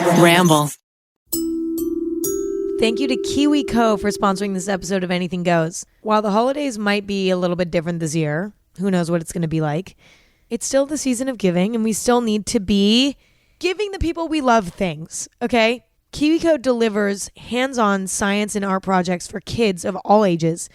Ramble. Thank you to KiwiCo for sponsoring this episode of Anything Goes. While the holidays might be a little bit different this year, who knows what it's going to be like, it's still the season of giving, and we still need to be giving the people we love things, okay? KiwiCo delivers hands-on science and art projects for kids of all ages.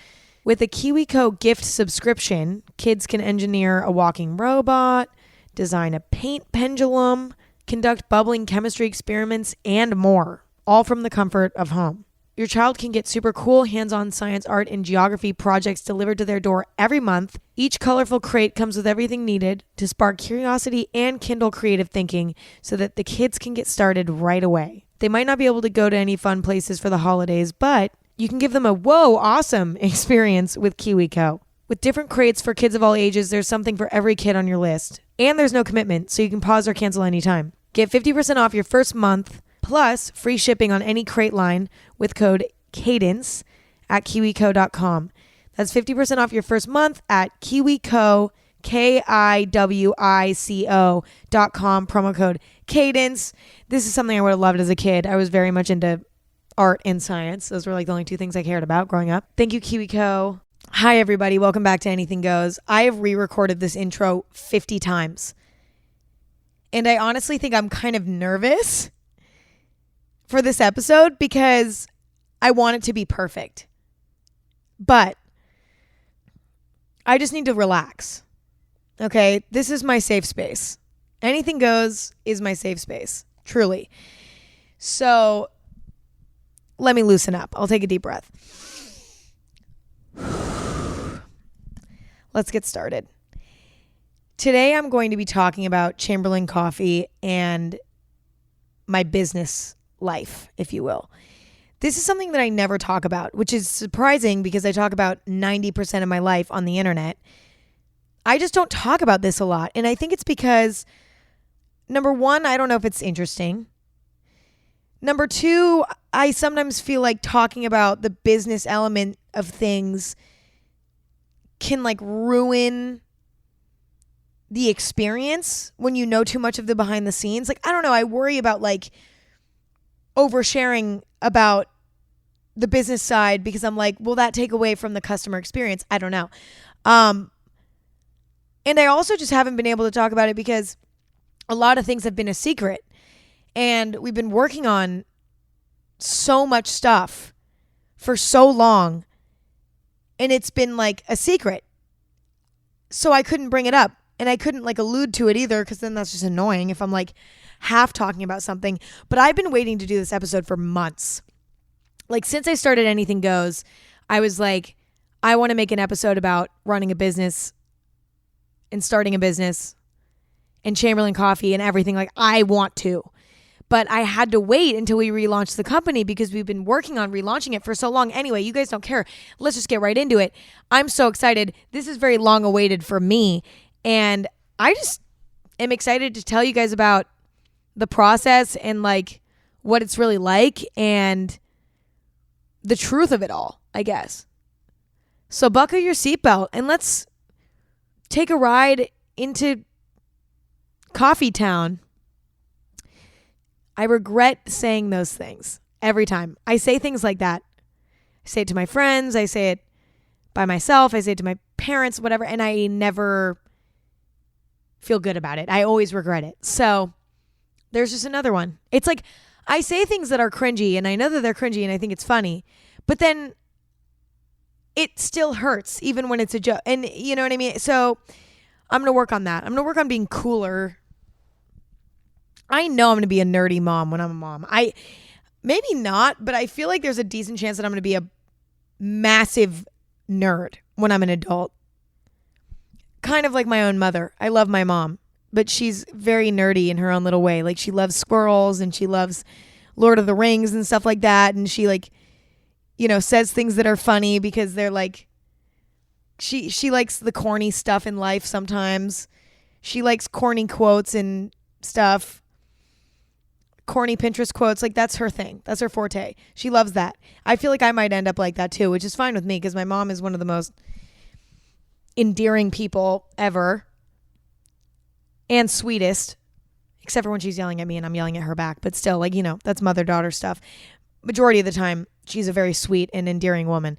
With a KiwiCo gift subscription, kids can engineer a walking robot, design a paint pendulum, conduct bubbling chemistry experiments, and more, all from the comfort of home. Your child can get super cool hands-on science, art, and geography projects delivered to their door every month. Each colorful crate comes with everything needed to spark curiosity and kindle creative thinking so that the kids can get started right away. They might not be able to go to any fun places for the holidays, but you can give them a whoa, awesome experience with KiwiCo. With different crates for kids of all ages, there's something for every kid on your list. And there's no commitment, so you can pause or cancel anytime. Get 50% off your first month, plus free shipping on any crate line with code CADENCE at KiwiCo.com. That's 50% off your first month at KiwiCo, KIWICO.com, promo code CADENCE. This is something I would have loved as a kid. I was very much into art and science. Those were like the only two things I cared about growing up. Thank you, KiwiCo. Hi, everybody. Welcome back to Anything Goes. I have re-recorded this intro 50 times. And I honestly think I'm kind of nervous for this episode because I want it to be perfect. But I just need to relax. Okay? This is my safe space. Anything Goes is my safe space. Truly. So let me loosen up. I'll take a deep breath. Let's get started. Today I'm going to be talking about Chamberlain coffee and my business life, if you will. This is something that I never talk about, which is surprising because I talk about 90% of my life on the internet. I just don't talk about this a lot. And I think it's because, number one, I don't know if it's interesting. Number two, I sometimes feel like talking about the business element of things can like ruin the experience when you know too much of the behind the scenes. Like, I don't know. I worry about like oversharing about the business side because I'm like, will that take away from the customer experience? I don't know. And I also just haven't been able to talk about it because a lot of things have been a secret. And we've been working on so much stuff for so long. And it's been like a secret. So I couldn't bring it up. And I couldn't like allude to it either because then that's just annoying if I'm like half talking about something. But I've been waiting to do this episode for months. Like since I started Anything Goes, I was like, I want to make an episode about running a business and starting a business and Chamberlain coffee and everything. Like I want to. But I had to wait until we relaunched the company because we've been working on relaunching it for so long. Anyway, you guys don't care. Let's just get right into it. I'm so excited. This is very long awaited for me. And I just am excited to tell you guys about the process and like what it's really like and the truth of it all, I guess. So buckle your seatbelt and let's take a ride into Coffee Town. I regret saying those things every time. I say things like that. I say it to my friends. I say it by myself. I say it to my parents, whatever. And I never feel good about it. I always regret it. So there's just another one. It's like I say things that are cringy and I know that they're cringy and I think it's funny, but then it still hurts even when it's a joke. And you know what I mean? So I'm going to work on that. I'm going to work on being cooler. I know I'm going to be a nerdy mom when I'm a mom. Maybe not, but I feel like there's a decent chance that I'm going to be a massive nerd when I'm an adult. Kind of like my own mother. I love my mom, but she's very nerdy in her own little way. Like she loves squirrels and she loves Lord of the Rings and stuff like that. And she like, you know, says things that are funny because they're like, she likes the corny stuff in life sometimes. She likes corny quotes and stuff. Corny Pinterest quotes, like that's her thing. That's her forte. She loves that. I feel like I might end up like that too, which is fine with me because my mom is one of the most endearing people ever and sweetest. except for when she's yelling at me and I'm yelling at her back. But still, like, that's mother-daughter stuff. Majority of the time, she's a very sweet and endearing woman.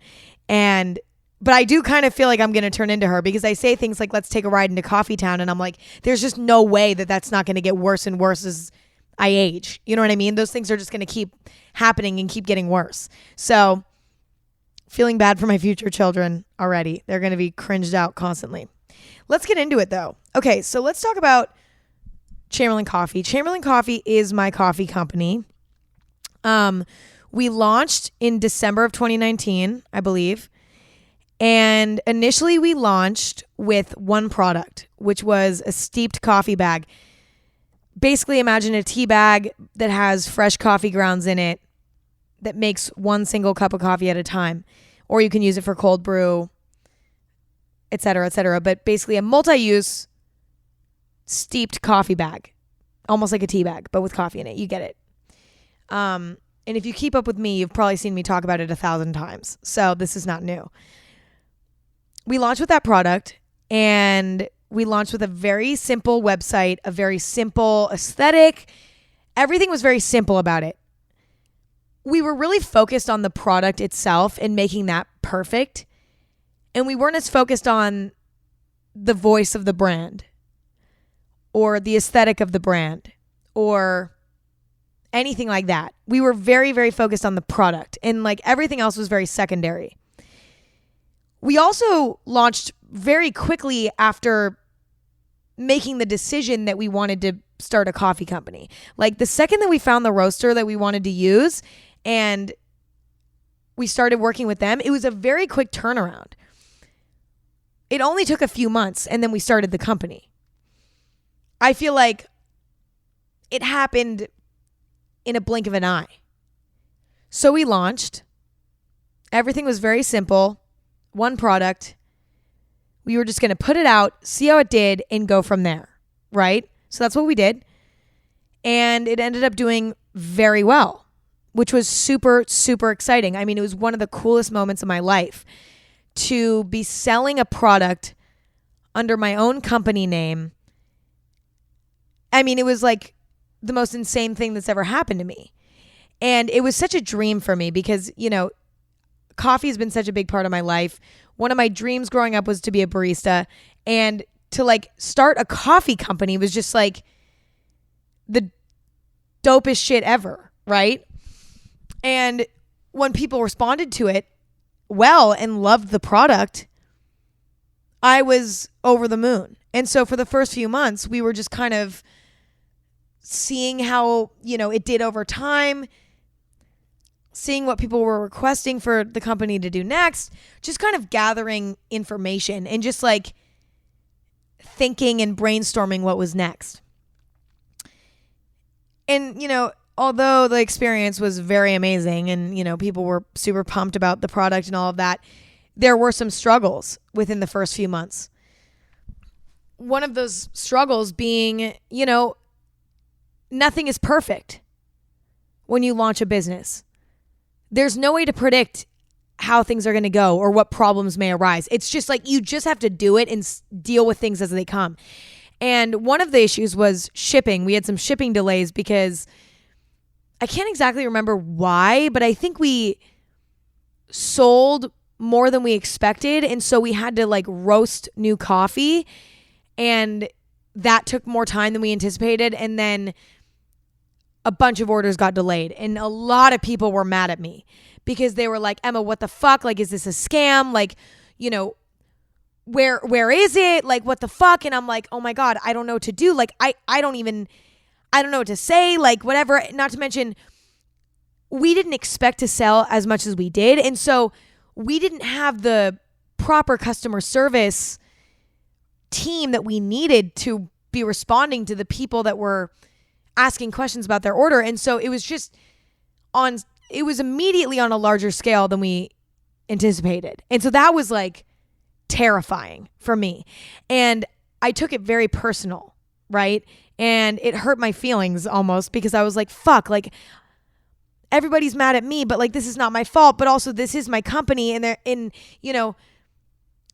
But I do kind of feel like I'm going to turn into her because I say things like, let's take a ride into Coffee Town. And I'm like, there's just no way that that's not going to get worse and worse as I age. You know what I mean? Those things are just going to keep happening and keep getting worse. So feeling bad for my future children already. They're going to be cringed out constantly. Let's get into it though. Okay, so let's talk about Chamberlain Coffee. Chamberlain Coffee is my coffee company. We launched in December of 2019, I believe. And initially we launched with one product, which was a steeped coffee bag. Basically imagine a tea bag that has fresh coffee grounds in it that makes one single cup of coffee at a time. Or you can use it for cold brew, et cetera, et cetera. But basically a multi-use steeped coffee bag, almost like a tea bag, but with coffee in it. You get it. And if you keep up with me, you've probably seen me talk about it 1,000 times. So this is not new. We launched with that product, and we launched with a very simple website, a very simple aesthetic. Everything was very simple about it. We were really focused on the product itself and making that perfect. And we weren't as focused on the voice of the brand or the aesthetic of the brand or anything like that. We were very, very focused on the product, and like everything else was very secondary. We also launched very quickly after making the decision that we wanted to start a coffee company. Like the second that we found the roaster that we wanted to use and we started working with them, it was a very quick turnaround. It only took a few months and then we started the company. I feel like it happened in a blink of an eye. So we launched. Everything was very simple. One product. We were just going to put it out, see how it did, and go from there, right? So that's what we did. And it ended up doing very well, which was super, super exciting. I mean, it was one of the coolest moments of my life to be selling a product under my own company name. I mean, it was like the most insane thing that's ever happened to me. And it was such a dream for me because, coffee has been such a big part of my life. One of my dreams growing up was to be a barista, and to like start a coffee company was just like the dopest shit ever, right? And when people responded to it well and loved the product, I was over the moon. And so for the first few months, we were just kind of seeing how, it did over time, seeing what people were requesting for the company to do next, just kind of gathering information and just like thinking and brainstorming what was next. And, although the experience was very amazing and, people were super pumped about the product and all of that, there were some struggles within the first few months. One of those struggles being, nothing is perfect when you launch a business. There's no way to predict how things are going to go or what problems may arise. It's just like you just have to do it and deal with things as they come. And one of the issues was shipping. We had some shipping delays because I can't exactly remember why, but I think we sold more than we expected. And so we had to like roast new coffee, and that took more time than we anticipated. And then a bunch of orders got delayed, and a lot of people were mad at me because they were like, Emma, what the fuck? Like, is this a scam? Like, where is it? Like, what the fuck? And I'm like, oh my God, I don't know what to do. Like, I don't know what to say, like whatever. Not to mention, we didn't expect to sell as much as we did. And so we didn't have the proper customer service team that we needed to be responding to the people that were asking questions about their order. And so it was immediately on a larger scale than we anticipated. And so that was like terrifying for me. And I took it very personal, right? And it hurt my feelings almost because I was like, fuck, like everybody's mad at me, but like, this is not my fault, but also this is my company, and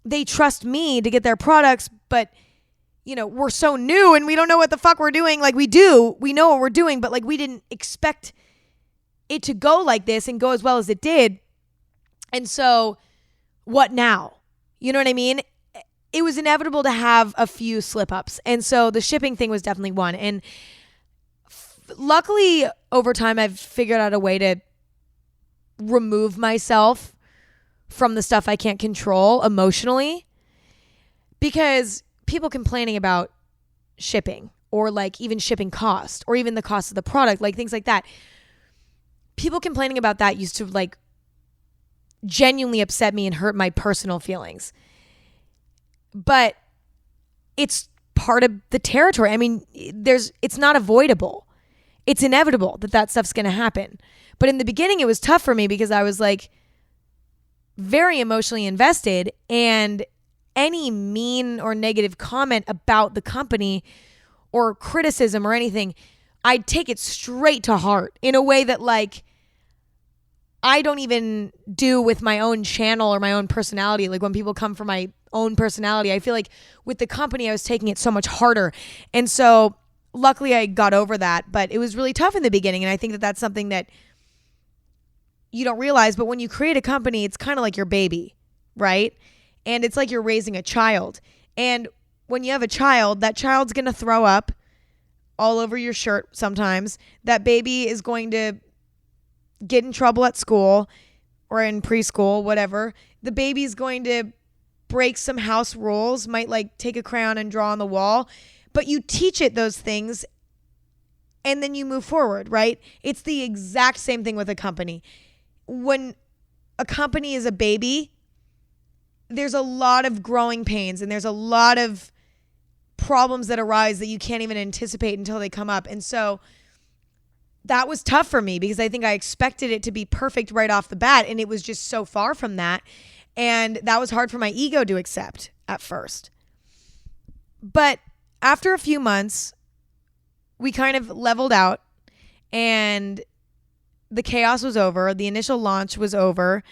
they trust me to get their products, but we're so new and we don't know what the fuck we're doing. Like we know what we're doing, but like we didn't expect it to go like this and go as well as it did. And so what now? You know what I mean? It was inevitable to have a few slip ups. And so the shipping thing was definitely one. And luckily over time, I've figured out a way to remove myself from the stuff I can't control emotionally, because people complaining about shipping or like even shipping cost or even the cost of the product, like things like that. People complaining about that used to like genuinely upset me and hurt my personal feelings. But it's part of the territory. I mean, it's not avoidable. It's inevitable that stuff's going to happen. But in the beginning, it was tough for me because I was like very emotionally invested, and any mean or negative comment about the company or criticism or anything, I'd take it straight to heart in a way that like I don't even do with my own channel or my own personality. Like when people come for my own personality, I feel like with the company, I was taking it so much harder. And so luckily I got over that, but it was really tough in the beginning. And I think that that's something that you don't realize, but when you create a company, it's kind of like your baby, right? And it's like you're raising a child. And when you have a child, that child's going to throw up all over your shirt sometimes. That baby is going to get in trouble at school or in preschool, whatever. The baby's going to break some house rules, might like take a crayon and draw on the wall. But you teach it those things and then you move forward, right? It's the exact same thing with a company. When a company is a baby, there's a lot of growing pains and there's a lot of problems that arise that you can't even anticipate until they come up. And so that was tough for me because I think I expected it to be perfect right off the bat, and it was just so far from that. And that was hard for my ego to accept at first. But after a few months, we kind of leveled out and the chaos was over. The initial launch was over.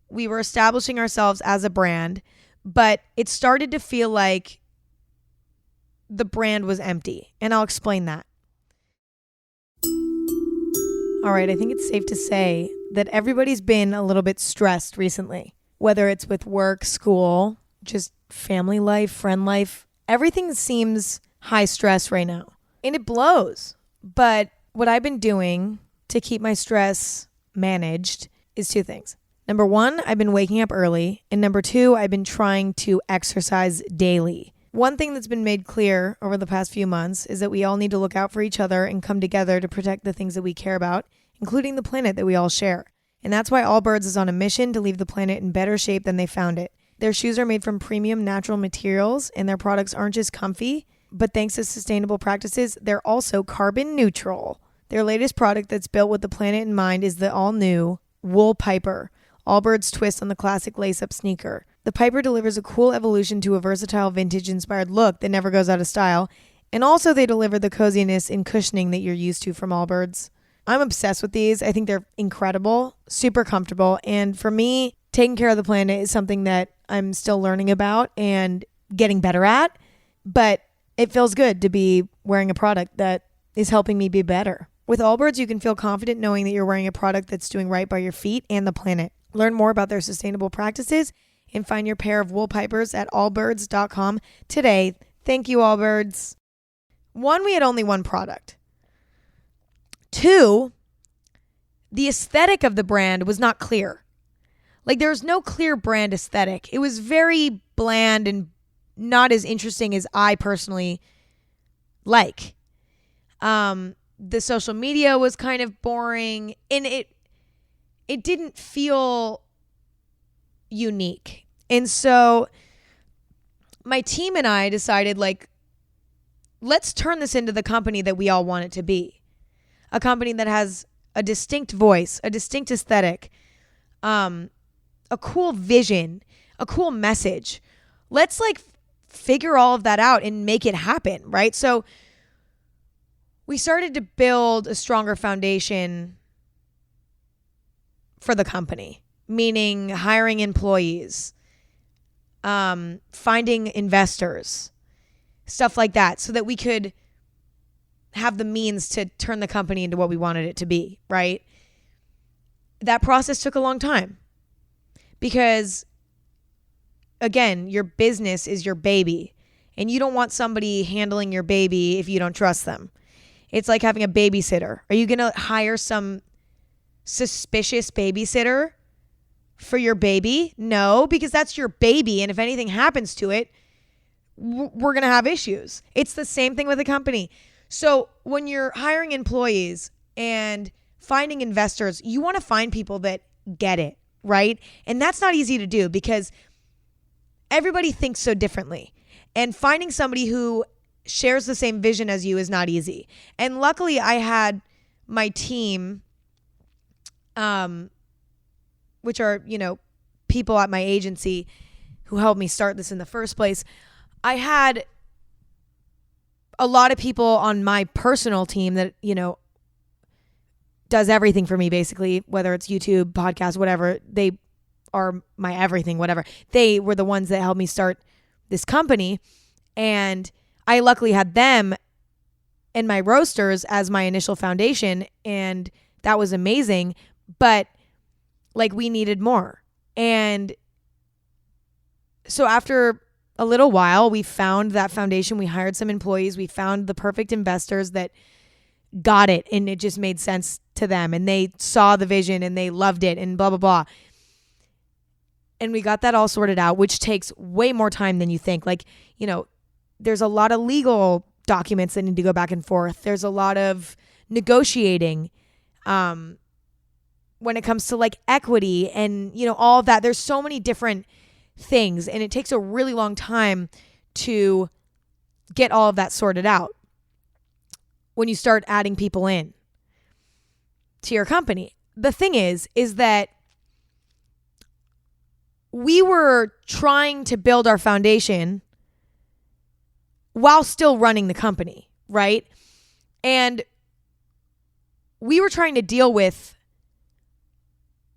We were establishing ourselves as a brand, but it started to feel like the brand was empty. And I'll explain that. All right, I think it's safe to say that everybody's been a little bit stressed recently, whether it's with work, school, just family life, friend life. Everything seems high stress right now, and it blows. But what I've been doing to keep my stress managed is two things. Number one, I've been waking up early. And number two, I've been trying to exercise daily. One thing that's been made clear over the past few months is that we all need to look out for each other and come together to protect the things that we care about, including the planet that we all share. And that's why Allbirds is on a mission to leave the planet in better shape than they found it. Their shoes are made from premium natural materials, and their products aren't just comfy, but thanks to sustainable practices, they're also carbon neutral. Their latest product that's built with the planet in mind is the all-new Wool Piper, Allbirds' twist on the classic lace-up sneaker. The Piper delivers a cool evolution to a versatile vintage-inspired look that never goes out of style, and also they deliver the coziness and cushioning that you're used to from Allbirds. I'm obsessed with these. I think they're incredible, super comfortable, and for me, taking care of the planet is something that I'm still learning about and getting better at, but it feels good to be wearing a product that is helping me be better. With Allbirds, you can feel confident knowing that you're wearing a product that's doing right by your feet and the planet. Learn more about their sustainable practices and find your pair of wool pipers at allbirds.com today. Thank you, Allbirds. One, we had only one product. Two, the aesthetic of the brand was not clear. Like there was no clear brand aesthetic. It was very bland and not as interesting as I personally like. The social media was kind of boring, and it didn't feel unique. And so my team and I decided, like, let's turn this into the company that we all want it to be. A company that has a distinct voice, a distinct aesthetic, a cool vision, a cool message. Let's like figure all of that out and make it happen, right? So we started to build a stronger foundation for the company, meaning hiring employees, finding investors, stuff like that, so that we could have the means to turn the company into what we wanted it to be, right? That process took a long time because, again, your business is your baby, and you don't want somebody handling your baby if you don't trust them. It's like having a babysitter. Are you going to hire some suspicious babysitter for your baby? No, because that's your baby, and if anything happens to it, we're going to have issues. It's the same thing with a company. So when you're hiring employees and finding investors, you want to find people that get it, right? And that's not easy to do because everybody thinks so differently. And finding somebody who shares the same vision as you is not easy. And luckily I had my team, which are, people at my agency who helped me start this in the first place. I had a lot of people on my personal team that, does everything for me basically, whether it's YouTube, podcast, whatever. They are my everything, whatever. They were the ones that helped me start this company. And I luckily had them and my roasters as my initial foundation. And that was amazing. But we needed more. And so after a little while, we found that foundation. We hired some employees. We found the perfect investors that got it, and it just made sense to them, and they saw the vision and they loved it and blah, blah, blah. And we got that all sorted out, which takes way more time than you think. There's a lot of legal documents that need to go back and forth. There's a lot of negotiating when it comes to equity and, all of that. There's so many different things, and it takes a really long time to get all of that sorted out when you start adding people in to your company. The thing is that we were trying to build our foundation while still running the company, right? And we were trying to deal with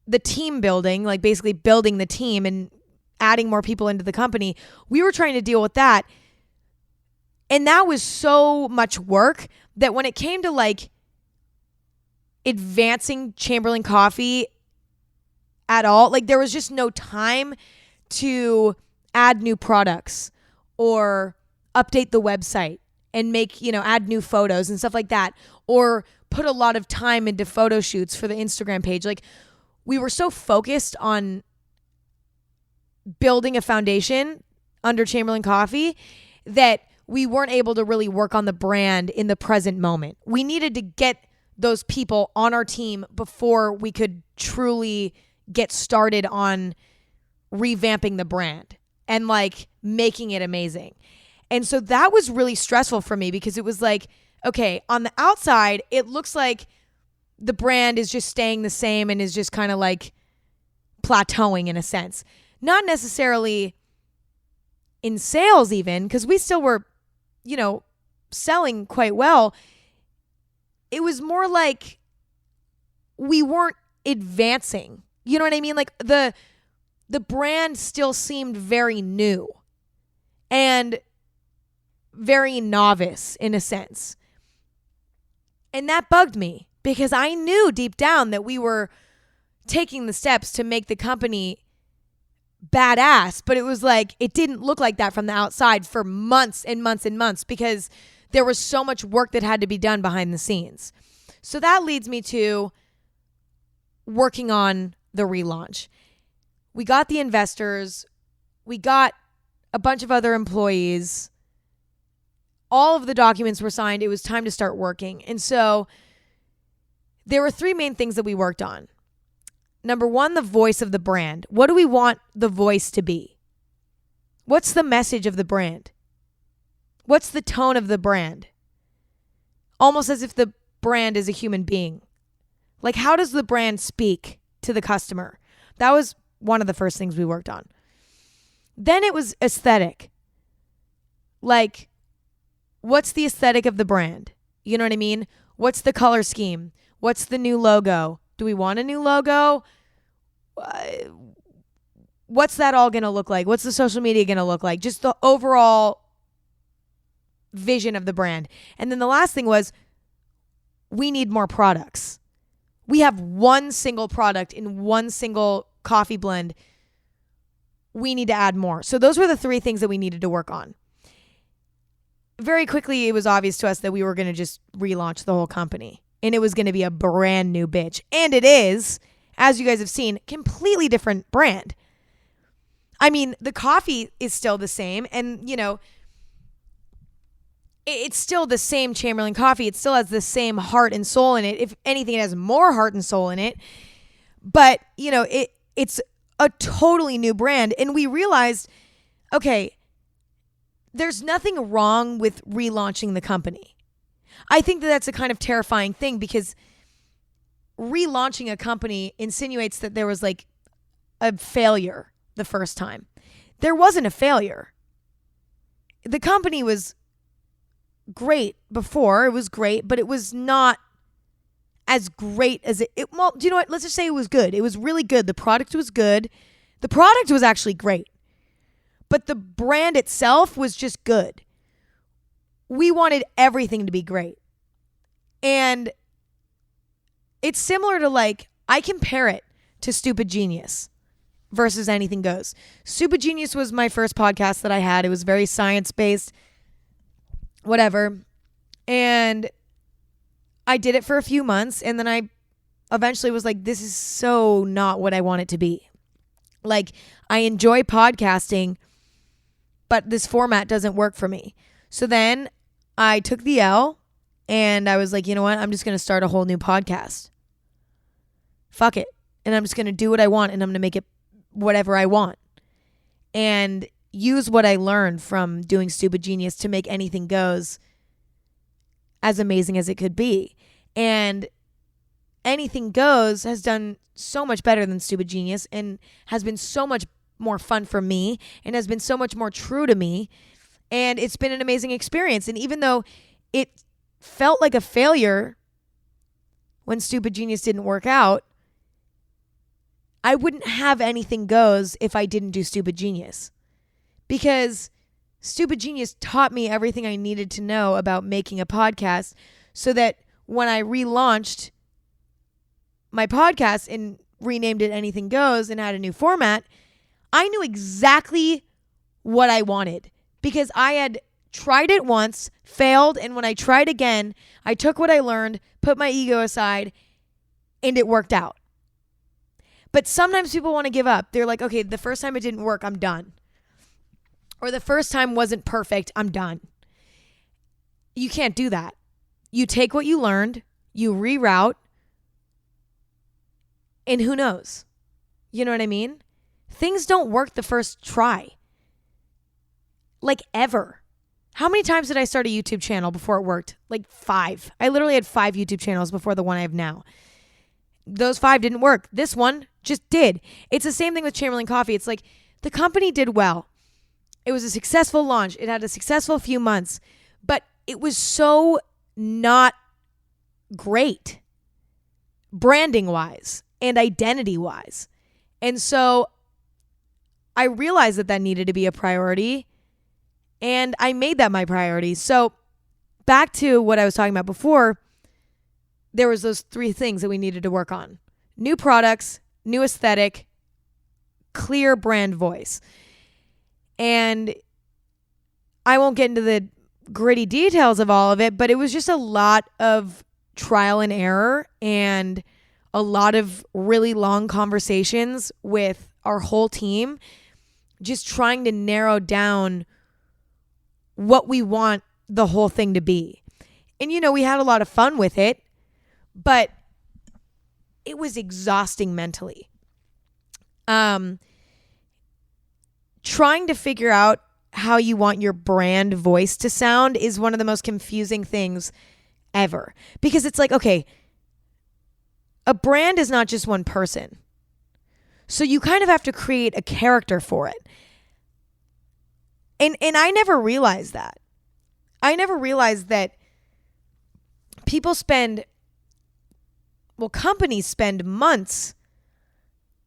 the team building, basically building the team and adding more people into the company. We were trying to deal with that. And that was so much work that when it came to advancing Chamberlain Coffee at all, there was just no time to add new products or update the website and make, add new photos and stuff like that, or put a lot of time into photo shoots for the Instagram page. We were so focused on building a foundation under Chamberlain Coffee that we weren't able to really work on the brand in the present moment. We needed to get those people on our team before we could truly get started on revamping the brand and making it amazing. And so that was really stressful for me because it was okay, on the outside, it looks like the brand is just staying the same and is just kind of plateauing in a sense. Not necessarily in sales even, because we still were, selling quite well. It was more we weren't advancing. You know what I mean? The brand still seemed very new and very novice in a sense. And that bugged me because I knew deep down that we were taking the steps to make the company badass, but it was it didn't look like that from the outside for months and months and months because there was so much work that had to be done behind the scenes. So that leads me to working on the relaunch. We got the investors, we got a bunch of other employees, all of the documents were signed. It was time to start working. And so there were three main things that we worked on. Number one, the voice of the brand. What do we want the voice to be? What's the message of the brand? What's the tone of the brand? Almost as if the brand is a human being. How does the brand speak to the customer? That was one of the first things we worked on. Then it was aesthetic. What's the aesthetic of the brand? You know what I mean? What's the color scheme? What's the new logo? Do we want a new logo? What's that all going to look like? What's the social media going to look like? Just the overall vision of the brand. And then the last thing was, we need more products. We have one single product in one single coffee blend. We need to add more. So those were the 3 things that we needed to work on. Very quickly, it was obvious to us that we were going to just relaunch the whole company. And it was going to be a brand new bitch. And it is, as you guys have seen, completely different brand. I mean, the coffee is still the same. And, you know, it's still the same Chamberlain coffee. It still has the same heart and soul in it. If anything, it has more heart and soul in it. But, you know, it's a totally new brand. And we realized, okay, there's nothing wrong with relaunching the company. I think that that's a kind of terrifying thing, because relaunching a company insinuates that there was like a failure the first time. There wasn't a failure. The company was great before. It was great, but it was not as great as it well, do you know what? Let's just say it was good. It was really good. The product was good. The product was actually great. But the brand itself was just good. We wanted everything to be great. And it's similar to, like, I compare it to Stupid Genius versus Anything Goes. Stupid Genius was my first podcast that I had. It was very science-based, whatever. And I did it for a few months, and then I eventually was like, this is so not what I want it to be. Like, I enjoy podcasting, but this format doesn't work for me. So then I took the L, and I was like, you know what? I'm just going to start a whole new podcast. Fuck it. And I'm just going to do what I want, and I'm going to make it whatever I want. And use what I learned from doing Stupid Genius to make Anything Goes as amazing as it could be. And Anything Goes has done so much better than Stupid Genius, and has been so much more fun for me, and has been so much more true to me. And it's been an amazing experience. And even though it felt like a failure when Stupid Genius didn't work out, I wouldn't have Anything Goes if I didn't do Stupid Genius. Because Stupid Genius taught me everything I needed to know about making a podcast, so that when I relaunched my podcast and renamed it Anything Goes and had a new format, I knew exactly what I wanted, because I had tried it once, failed, and when I tried again, I took what I learned, put my ego aside, and it worked out. But sometimes people want to give up. They're like, okay, the first time it didn't work, I'm done. Or the first time wasn't perfect, I'm done. You can't do that. You take what you learned, you reroute, and who knows? You know what I mean? Things don't work the first try. Like, ever. How many times did I start a YouTube channel before it worked? Like 5. I literally had 5 YouTube channels before the one I have now. Those 5 didn't work. This one just did. It's the same thing with Chamberlain Coffee. It's like, the company did well. It was a successful launch. It had a successful few months, but it was so not great branding wise and identity wise. And so I realized that needed to be a priority, and I made that my priority. So back to what I was talking about before, there was those 3 things that we needed to work on: new products, new aesthetic, clear brand voice. And I won't get into the gritty details of all of it, but it was just a lot of trial and error and a lot of really long conversations with our whole team, just trying to narrow down what we want the whole thing to be. And, you know, we had a lot of fun with it, but it was exhausting mentally. Trying to figure out how you want your brand voice to sound is one of the most confusing things ever. Because it's like, okay, a brand is not just one person. So you kind of have to create a character for it. And I never realized that. I never realized that companies spend months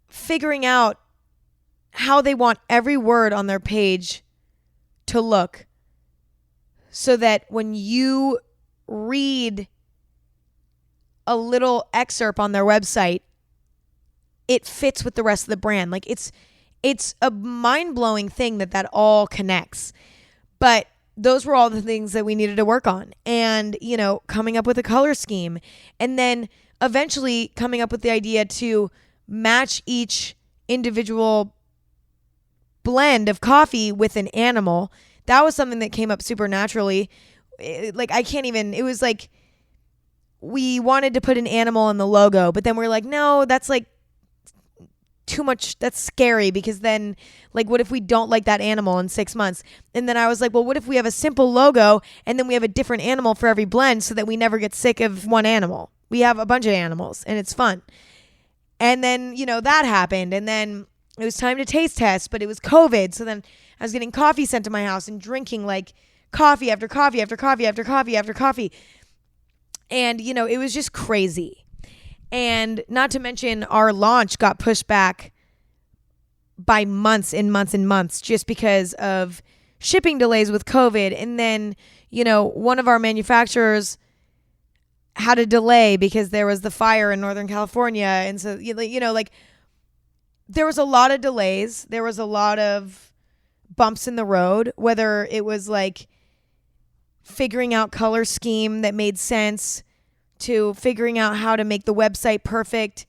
figuring out how they want every word on their page to look, so that when you read a little excerpt on their website, it fits with the rest of the brand. Like it's a mind-blowing thing that all connects. But those were all the things that we needed to work on. And, coming up with a color scheme, and then eventually coming up with the idea to match each individual blend of coffee with an animal. That was something that came up super naturally. It was like we wanted to put an animal in the logo, but then we're like, no, that's like too much. That's scary, because then like, what if we don't like that animal in 6 months? And then I was like, well, what if we have a simple logo and then we have a different animal for every blend so that we never get sick of one animal? We have a bunch of animals and it's fun. And then, that happened. And then it was time to taste test, but it was COVID. So then I was getting coffee sent to my house and drinking like coffee after coffee after coffee after coffee after coffee. And, it was just crazy. And not to mention our launch got pushed back by months and months and months just because of shipping delays with COVID. And then, one of our manufacturers had a delay because there was the fire in Northern California. And so, there was a lot of delays. There was a lot of bumps in the road, whether it was like figuring out color scheme that made sense, to figuring out how to make the website perfect,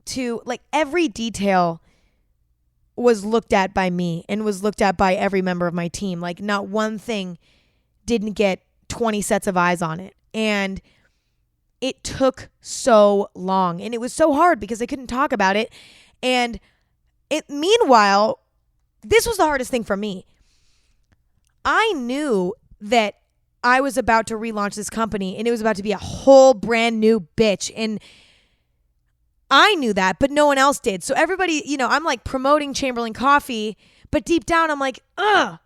to like every detail was looked at by me and was looked at by every member of my team. Like not one thing didn't get 20 sets of eyes on it. And it took so long, and it was so hard because I couldn't talk about it. And meanwhile, this was the hardest thing for me. I knew that I was about to relaunch this company and it was about to be a whole brand new bitch. And I knew that, but no one else did. So everybody, I'm like promoting Chamberlain coffee, but deep down I'm like, I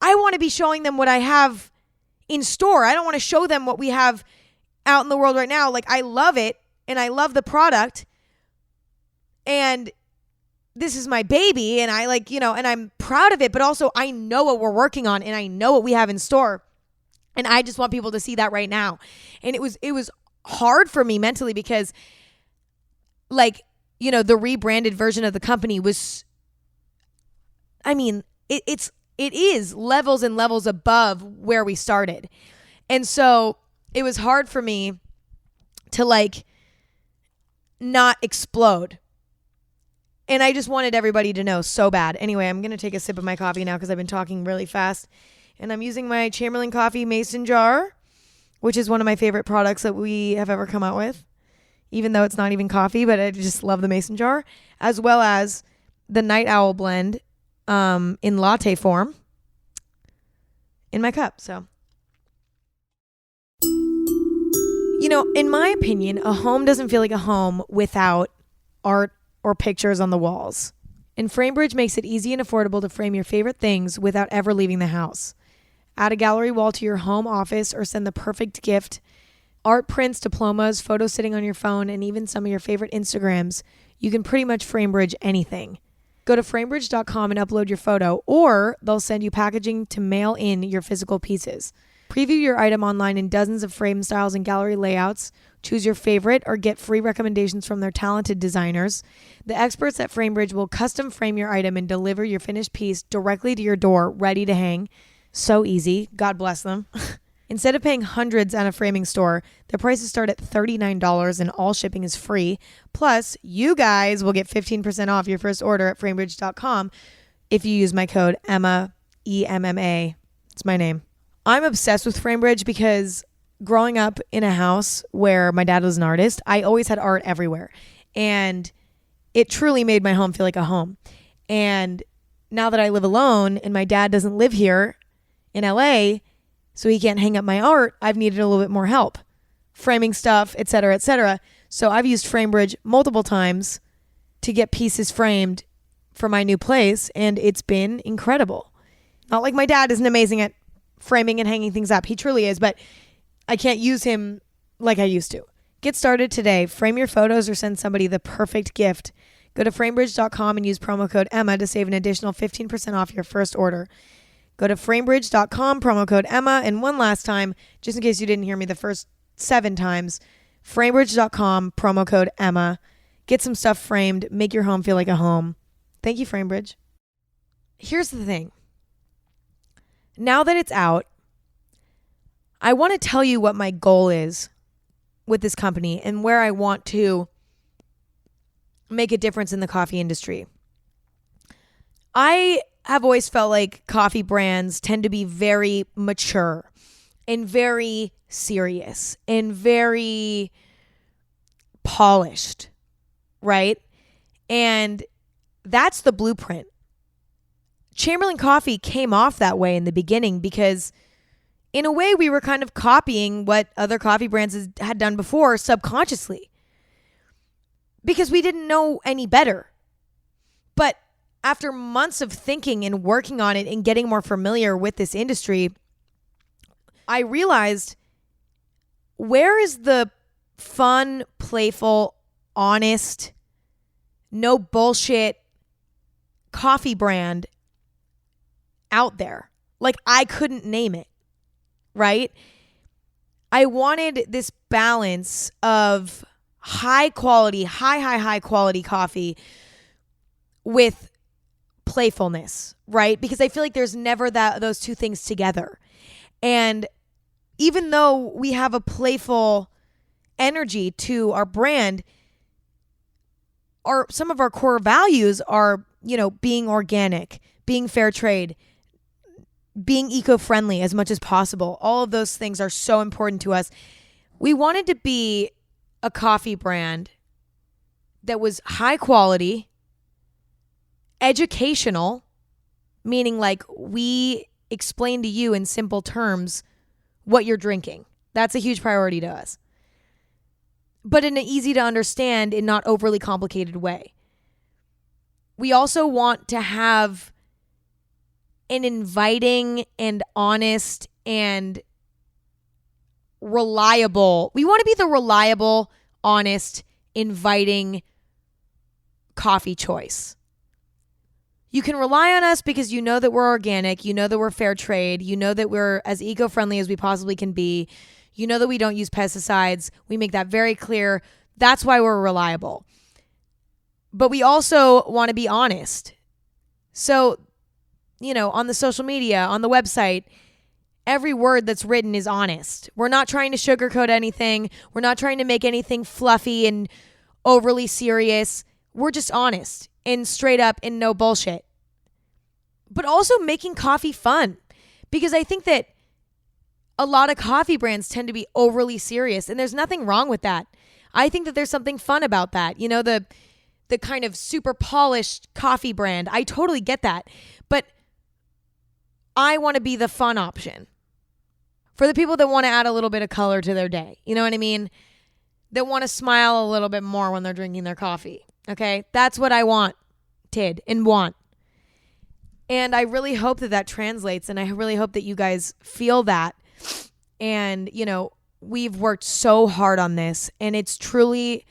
want to be showing them what I have in store. I don't want to show them what we have out in the world right now. Like I love it and I love the product and this is my baby and I and I'm proud of it, but also I know what we're working on and I know what we have in store. And I just want people to see that right now. And it was hard for me mentally because the rebranded version of the company was, it is levels and levels above where we started. And so it was hard for me to not explode. And I just wanted everybody to know so bad. Anyway, I'm going to take a sip of my coffee now because I've been talking really fast. And I'm using my Chamberlain coffee mason jar, which is one of my favorite products that we have ever come out with, even though it's not even coffee, but I just love the mason jar, as well as the Night Owl blend in latte form in my cup. So, in my opinion, a home doesn't feel like a home without art or pictures on the walls. And FrameBridge makes it easy and affordable to frame your favorite things without ever leaving the house. Add a gallery wall to your home office or send the perfect gift. Art prints, diplomas, photos sitting on your phone, and even some of your favorite Instagrams. You can pretty much FrameBridge anything. Go to framebridge.com and upload your photo, or they'll send you packaging to mail in your physical pieces. Preview your item online in dozens of frame styles and gallery layouts. Choose your favorite or get free recommendations from their talented designers. The experts at FrameBridge will custom frame your item and deliver your finished piece directly to your door, ready to hang. So easy. God bless them. Instead of paying hundreds at a framing store, the prices start at $39 and all shipping is free. Plus, you guys will get 15% off your first order at framebridge.com if you use my code Emma, EMMA. It's my name. I'm obsessed with FrameBridge because growing up in a house where my dad was an artist, I always had art everywhere. And it truly made my home feel like a home. And now that I live alone and my dad doesn't live here in LA, so he can't hang up my art, I've needed a little bit more help framing stuff, etc., etc. So I've used FrameBridge multiple times to get pieces framed for my new place, and it's been incredible. Not like my dad isn't amazing at framing and hanging things up. He truly is, but I can't use him like I used to. Get started today. Frame your photos or send somebody the perfect gift. Go to framebridge.com and use promo code Emma to save an additional 15% off your first order. Go to framebridge.com, promo code Emma. And one last time, just in case you didn't hear me the first 7 times, framebridge.com, promo code Emma. Get some stuff framed. Make your home feel like a home. Thank you, Framebridge. Here's the thing. Now that it's out, I want to tell you what my goal is with this company and where I want to make a difference in the coffee industry. I have always felt like coffee brands tend to be very mature and very serious and very polished, right? And that's the blueprint. Chamberlain Coffee came off that way in the beginning because in a way we were kind of copying what other coffee brands had done before subconsciously because we didn't know any better. But after months of thinking and working on it and getting more familiar with this industry, I realized, where is the fun, playful, honest, no bullshit coffee brand out there? Like, I couldn't name it, right? I wanted this balance of high quality, high quality coffee with playfulness, right? Because I feel like there's never those two things together. And even though we have a playful energy to our brand, some of our core values are, being organic, being fair trade, being eco-friendly as much as possible. All of those things are so important to us. We wanted to be a coffee brand that was high quality, educational, meaning like we explain to you in simple terms what you're drinking. That's a huge priority to us. But in an easy to understand and not overly complicated way. We also want to have an inviting and honest and reliable. We want to be the reliable, honest, inviting coffee choice. You can rely on us because you know that we're organic, you know that we're fair trade, you know that we're as eco-friendly as we possibly can be, you know that we don't use pesticides. We make that very clear. That's why we're reliable. But we also want to be honest. So, on the social media, on the website, every word that's written is honest. We're not trying to sugarcoat anything. We're not trying to make anything fluffy and overly serious. We're just honest and straight up and no bullshit. But also making coffee fun, because I think that a lot of coffee brands tend to be overly serious, and there's nothing wrong with that. I think that there's something fun about that. The kind of super polished coffee brand. I totally get that. But I want to be the fun option for the people that want to add a little bit of color to their day. You know what I mean? That want to smile a little bit more when they're drinking their coffee. Okay? That's what I wanted and want. And I really hope that translates, and I really hope that you guys feel that. And, we've worked so hard on this, and it's truly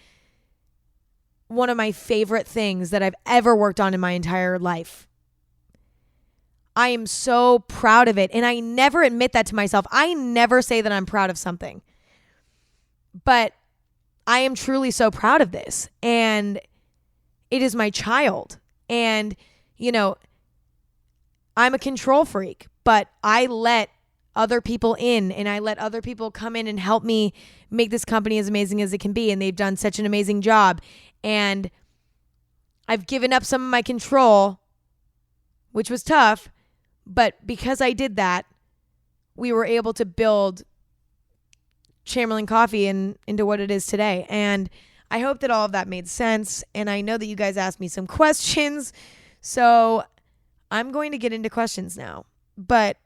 one of my favorite things that I've ever worked on in my entire life. I am so proud of it, and I never admit that to myself. I never say that I'm proud of something. But I am truly so proud of this, and it is my child. And, I'm a control freak, but I let other people in, and I let other people come in and help me make this company as amazing as it can be. And they've done such an amazing job. And I've given up some of my control, which was tough. But because I did that, we were able to build Chamberlain Coffee into what it is today. And I hope that all of that made sense. And I know that you guys asked me some questions. So I'm going to get into questions now. But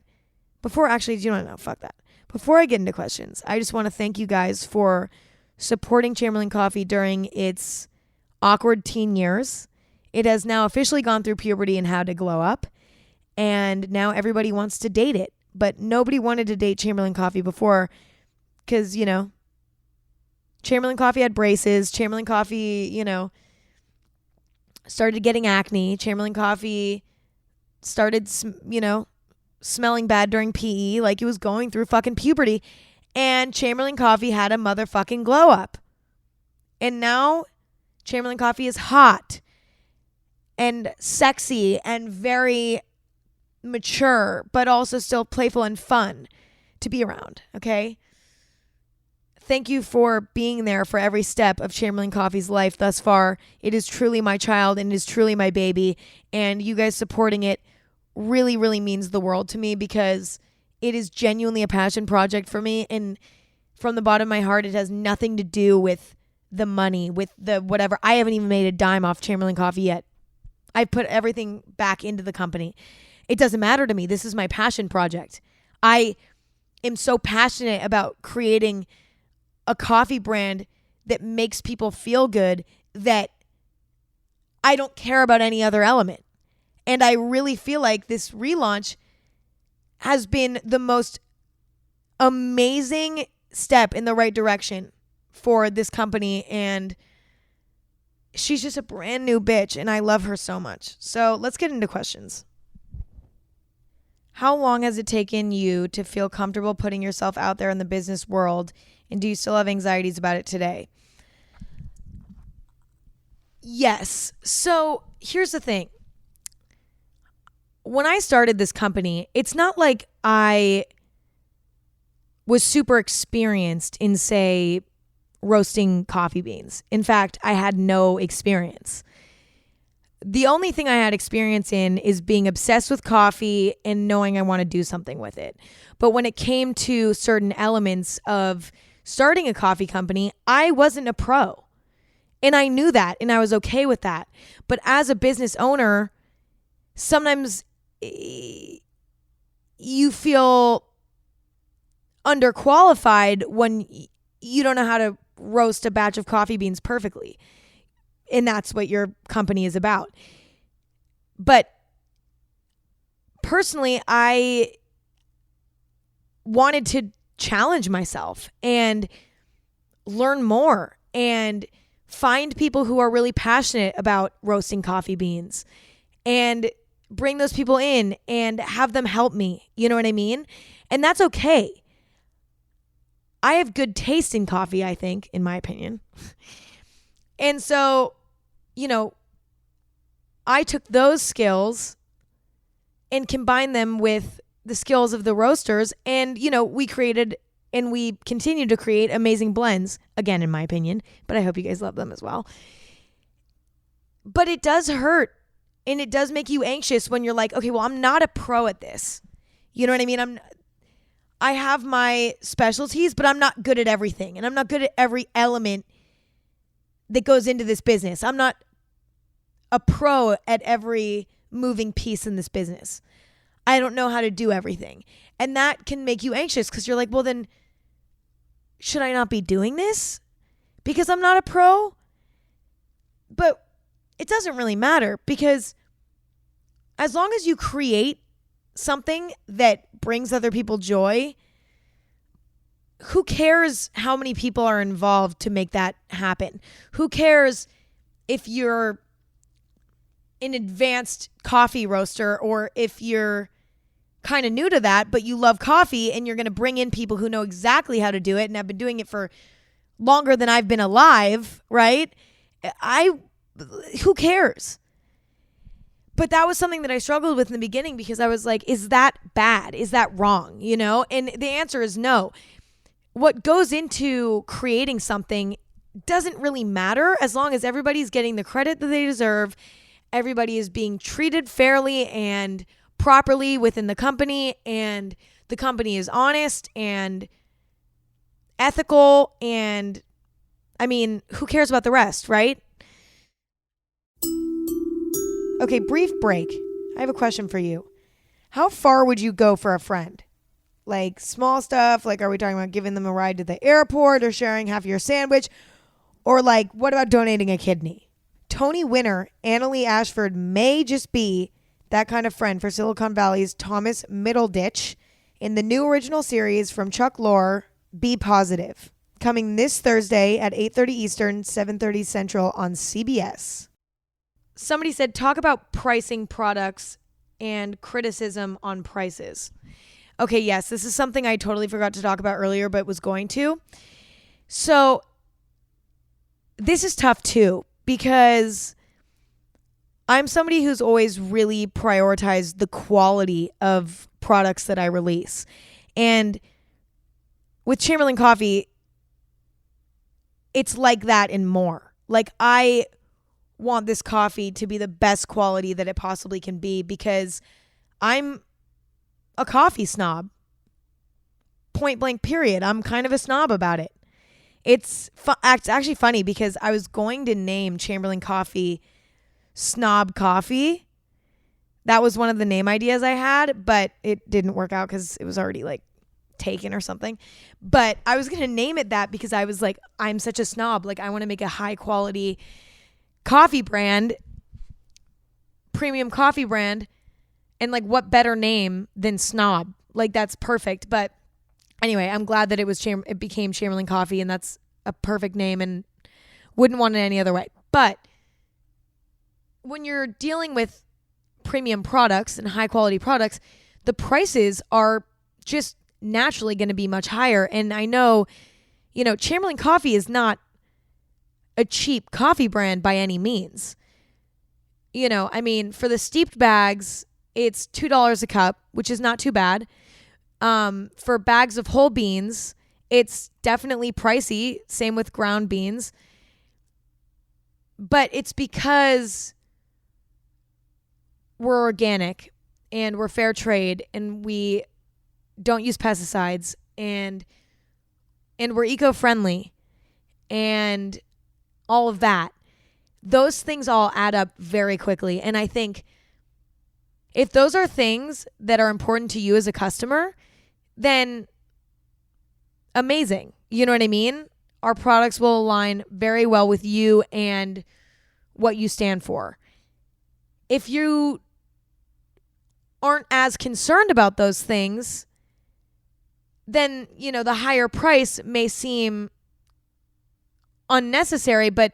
before I get into questions, I just want to thank you guys for supporting Chamberlain Coffee during its awkward teen years. It has now officially gone through puberty and how to glow up. And now everybody wants to date it. But nobody wanted to date Chamberlain Coffee before because, Chamberlain Coffee had braces. Chamberlain Coffee, started getting acne. Chamberlain Coffee started, smelling bad during PE, like he was going through fucking puberty. And Chamberlain Coffee had a motherfucking glow up. And now Chamberlain Coffee is hot and sexy and very mature, but also still playful and fun to be around, okay? Thank you for being there for every step of Chamberlain Coffee's life thus far. It is truly my child and it is truly my baby. And you guys supporting it really, really means the world to me because it is genuinely a passion project for me. And from the bottom of my heart, it has nothing to do with the money, with the whatever. I haven't even made a dime off Chamberlain Coffee yet. I put everything back into the company. It doesn't matter to me. This is my passion project. I am so passionate about creating a coffee brand that makes people feel good that I don't care about any other element. And I really feel like this relaunch has been the most amazing step in the right direction for this company. And she's just a brand new bitch and I love her so much. So let's get into questions. How long has it taken you to feel comfortable putting yourself out there in the business world? And do you still have anxieties about it today? Yes. So here's the thing. When I started this company, it's not like I was super experienced in, say, roasting coffee beans. In fact, I had no experience. The only thing I had experience in is being obsessed with coffee and knowing I want to do something with it. But when it came to certain elements of starting a coffee company, I wasn't a pro. And I knew that and I was okay with that. But as a business owner, sometimes you feel underqualified when you don't know how to roast a batch of coffee beans perfectly. And that's what your company is about. But personally, I wanted to challenge myself and learn more and find people who are really passionate about roasting coffee beans and bring those people in and have them help me. You know what I mean? And that's okay. I have good taste in coffee, I think, in my opinion. And so, you know, I took those skills and combined them with the skills of the roasters. And, you know, we created and we continue to create amazing blends, again, in my opinion, but I hope you guys love them as well. But it does hurt and it does make you anxious when you're like, okay, well, I'm not a pro at this. You know what I mean? I have my specialties, but I'm not good at everything. And I'm not good at every element that goes into this business. I'm not a pro at every moving piece in this business. I don't know how to do everything. And that can make you anxious because you're like, well, then should I not be doing this because I'm not a pro? But it doesn't really matter because as long as you create something that brings other people joy, who cares how many people are involved to make that happen? Who cares if you're an advanced coffee roaster or if you're kind of new to that, but you love coffee and you're going to bring in people who know exactly how to do it and have been doing it for longer than I've been alive, right? Who cares? But that was something that I struggled with in the beginning because I was like, is that bad? Is that wrong? You know? And the answer is no. What goes into creating something doesn't really matter as long as everybody's getting the credit that they deserve. Everybody is being treated fairly and properly within the company, and the company is honest and ethical, and I mean, who cares about the rest, right? Okay, brief break. I have a question for you. How far would you go for a friend? Like small stuff, like are we talking about giving them a ride to the airport or sharing half your sandwich? Or like, what about donating a kidney? Tony winner Annalie Ashford may just be that kind of friend for Silicon Valley's Thomas Middleditch in the new original series from Chuck Lorre, Be Positive, coming this Thursday at 8:30 Eastern, 7:30 Central on CBS. Somebody said, talk about pricing products and criticism on prices. Okay, yes, this is something I totally forgot to talk about earlier, but was going to. So this is tough too, because I'm somebody who's always really prioritized the quality of products that I release. And with Chamberlain Coffee, it's like that and more. Like, I want this coffee to be the best quality that it possibly can be, because I'm a coffee snob. Point blank period. I'm kind of a snob about it. It's actually funny, because I was going to name Chamberlain Coffee Snob Coffee. That was one of the name ideas I had, but it didn't work out because it was already like taken or something. But I was going to name it that because I was like, I'm such a snob. Like, I want to make a high quality coffee brand, premium coffee brand. And like, what better name than snob? Like, that's perfect. But anyway, I'm glad that it became Chamberlain Coffee, and that's a perfect name, and wouldn't want it any other way. But when you're dealing with premium products and high quality products, the prices are just naturally going to be much higher. And I know, Chamberlain Coffee is not a cheap coffee brand by any means. For the steeped bags, it's $2 a cup, which is not too bad. For bags of whole beans, it's definitely pricey. Same with ground beans. But it's because we're organic and we're fair trade and we don't use pesticides and we're eco-friendly and all of that. Those things all add up very quickly. And I think if those are things that are important to you as a customer, then amazing. You know what I mean? Our products will align very well with you and what you stand for. If you aren't as concerned about those things, then, the higher price may seem unnecessary, but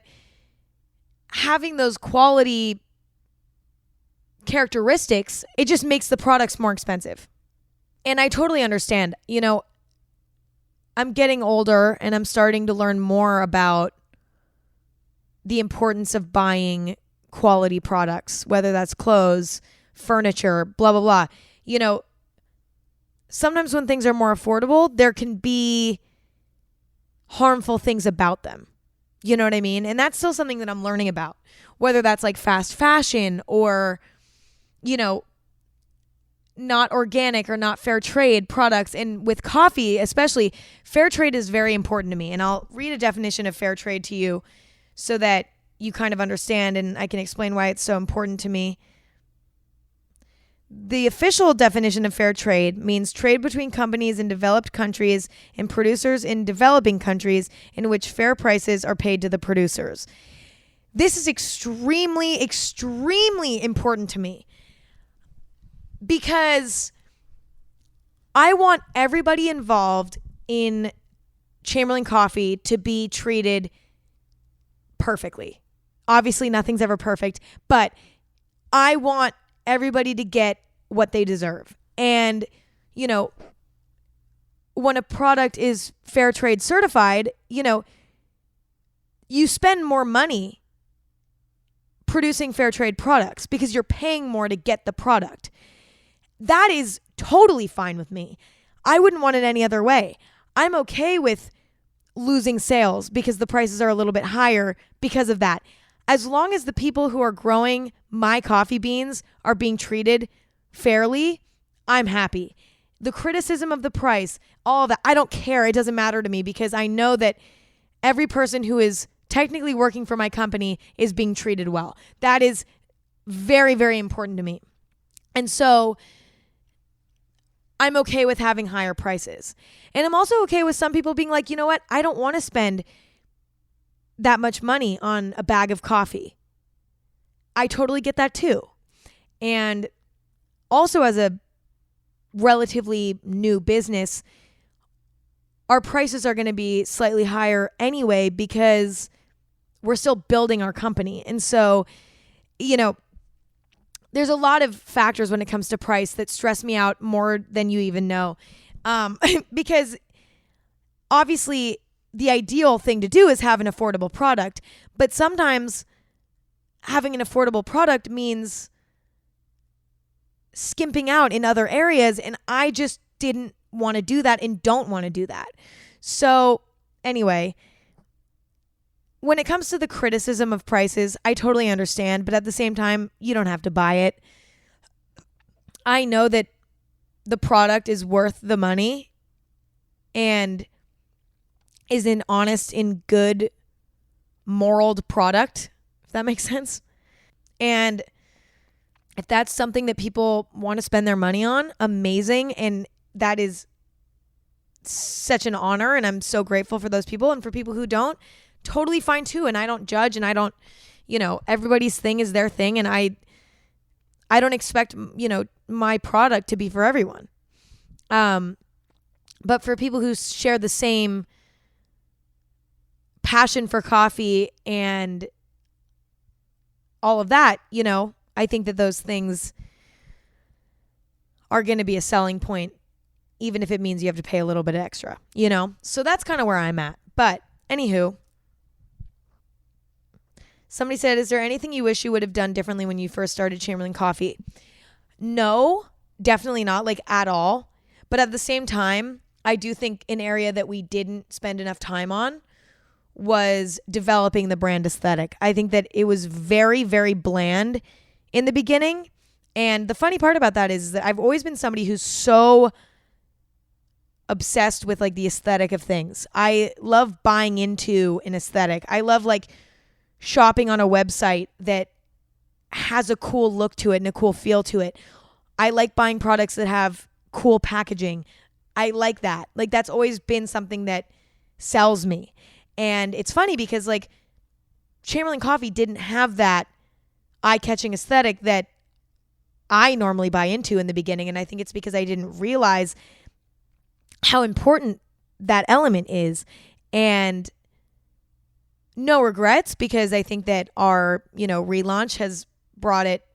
having those quality characteristics, it just makes the products more expensive. And I totally understand. I'm getting older and I'm starting to learn more about the importance of buying quality products, whether that's clothes, furniture, blah, blah, blah. Sometimes when things are more affordable, there can be harmful things about them. You know what I mean? And that's still something that I'm learning about, whether that's like fast fashion or, not organic or not fair trade products. And with coffee, especially, fair trade is very important to me. And I'll read a definition of fair trade to you so that you kind of understand and I can explain why it's so important to me. The official definition of fair trade means trade between companies in developed countries and producers in developing countries in which fair prices are paid to the producers. This is extremely, extremely important to me because I want everybody involved in Chamberlain Coffee to be treated perfectly. Obviously, nothing's ever perfect, but I want everybody to get what they deserve. And, when a product is fair trade certified, you spend more money producing fair trade products because you're paying more to get the product. That is totally fine with me. I wouldn't want it any other way. I'm okay with losing sales because the prices are a little bit higher because of that. As long as the people who are growing my coffee beans are being treated fairly, I'm happy. The criticism of the price, all of that, I don't care. It doesn't matter to me because I know that every person who is technically working for my company is being treated well. That is very, very important to me. And so I'm okay with having higher prices. And I'm also okay with some people being like, you know what? I don't want to spend that much money on a bag of coffee. I totally get that too. And also as a relatively new business, our prices are going to be slightly higher anyway because we're still building our company. And so, there's there's a lot of factors when it comes to price that stress me out more than you even know. Because obviously the ideal thing to do is have an affordable product, but sometimes having an affordable product means skimping out in other areas, and I just didn't want to do that and don't want to do that. So anyway, when it comes to the criticism of prices, I totally understand, but at the same time, you don't have to buy it. I know that the product is worth the money and is an honest and good moraled product, if that makes sense. And if that's something that people want to spend their money on, amazing. And that is such an honor. And I'm so grateful for those people. And for people who don't, totally fine too. And I don't judge, and I don't, everybody's thing is their thing. And I don't expect, my product to be for everyone. But for people who share the same passion for coffee and all of that, I think that those things are going to be a selling point, even if it means you have to pay a little bit extra, So that's kind of where I'm at. But anywho, somebody said, is there anything you wish you would have done differently when you first started Chamberlain Coffee? No, definitely not, like at all. But at the same time, I do think an area that we didn't spend enough time on was developing the brand aesthetic. I think that it was very, very bland in the beginning. And the funny part about that is that I've always been somebody who's so obsessed with like the aesthetic of things. I love buying into an aesthetic. I love like shopping on a website that has a cool look to it and a cool feel to it. I like buying products that have cool packaging. I like that. Like that's always been something that sells me. And it's funny because like Chamberlain Coffee didn't have that eye-catching aesthetic that I normally buy into in the beginning. And I think it's because I didn't realize how important that element is. And no regrets, because I think that our, relaunch has brought it